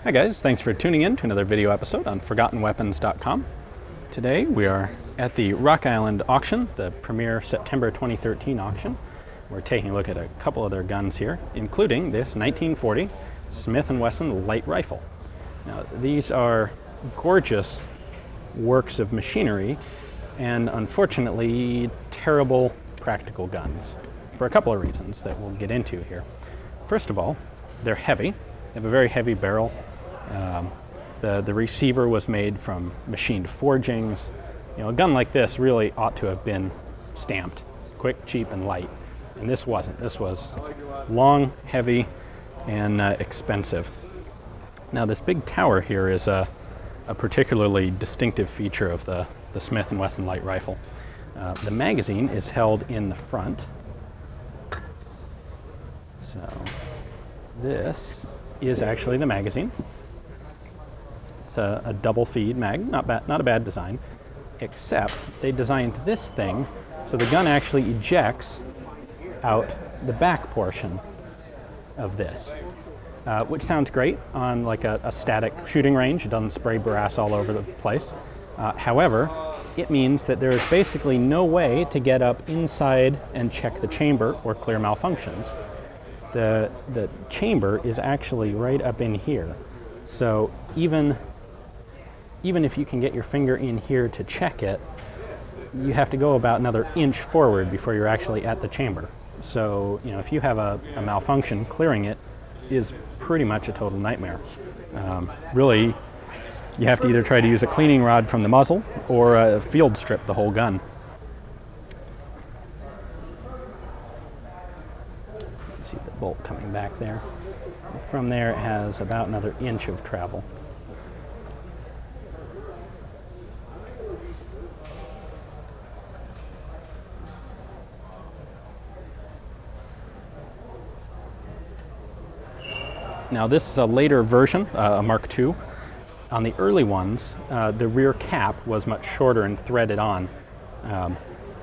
Hi guys, thanks for tuning in to another video episode on ForgottenWeapons.com. Today we are at the Rock Island auction, the premier September 2013 auction. We're taking a look at a couple of their guns here, including this 1940 Smith Wesson light rifle. Now these are gorgeous works of machinery and unfortunately terrible practical guns for a couple of reasons that we'll get into here. First of all, they're heavy. They have a very heavy barrel. The receiver was made from machined forgings. You know, a gun like this really ought to have been stamped, quick, cheap, and light. And this wasn't. This was long, heavy, and expensive. Now this big tower here is a particularly distinctive feature of the Smith & Wesson light rifle. The magazine is held in the front. So this is actually the magazine. It's a double feed mag, not a bad design, except they designed this thing so the gun actually ejects out the back portion of this, which sounds great on like a static shooting range. It doesn't spray brass all over the place. However, it means that there is basically no way to get up inside and check the chamber or clear malfunctions. The chamber is actually right up in here. So even if you can get your finger in here to check it, you have to go about another inch forward before you're actually at the chamber. So, you know, if you have a malfunction, clearing it is pretty much a total nightmare. Really, you have to either try to use a cleaning rod from the muzzle or field strip the whole gun. You see the bolt coming back there. From there, it has about another inch of travel. Now this is a later version, a Mark II. On the early ones, the rear cap was much shorter and threaded on.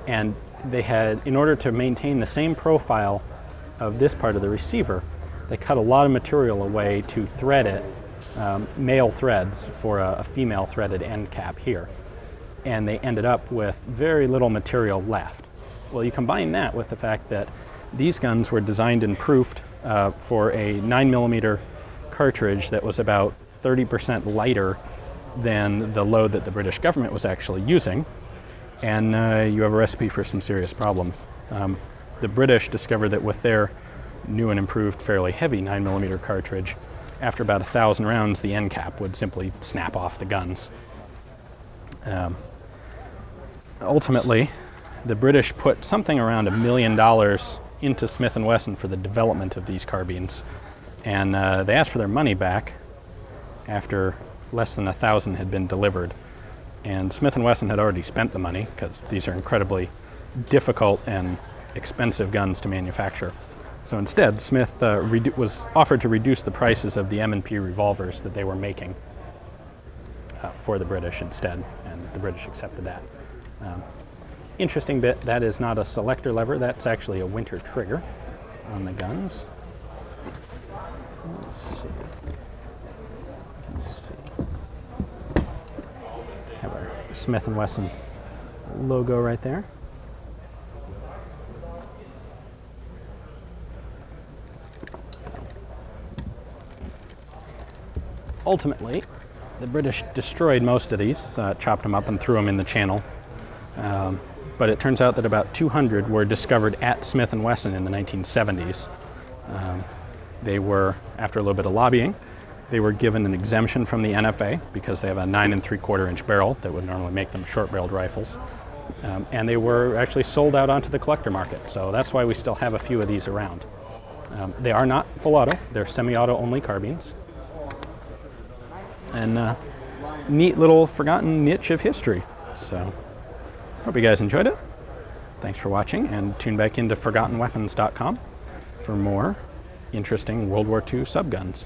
And they had, in order to maintain the same profile of this part of the receiver, they cut a lot of material away to thread it, male threads for a female threaded end cap here. And they ended up with very little material left. Well, you combine that with the fact that these guns were designed and proofed for a 9mm cartridge that was about 30% lighter than the load that the British government was actually using, and you have a recipe for some serious problems. The British discovered that with their new and improved fairly heavy 9mm cartridge, after about 1,000 rounds the end cap would simply snap off the guns. Ultimately, the British put something around $1 million into Smith & Wesson for the development of these carbines, and they asked for their money back after less than 1,000 had been delivered. And Smith & Wesson had already spent the money because these are incredibly difficult and expensive guns to manufacture. So instead, Smith was offered to reduce the prices of the M&P revolvers that they were making for the British instead, and the British accepted that. Interesting bit, that is not a selector lever, that's actually a winter trigger on the guns. Let's see. Have our Smith & Wesson logo right there. Ultimately, the British destroyed most of these, chopped them up and threw them in the Channel. But it turns out that about 200 were discovered at Smith & Wesson in the 1970s. They were, after a little bit of lobbying, they were given an exemption from the NFA because they have a 9 3/4 inch barrel that would normally make them short-barreled rifles. And they were actually sold out onto the collector market. So that's why we still have a few of these around. They are not full auto, they're semi-auto only carbines. And neat little forgotten niche of history. So hope you guys enjoyed it. Thanks for watching, and tune back into ForgottenWeapons.com for more interesting World War II subguns.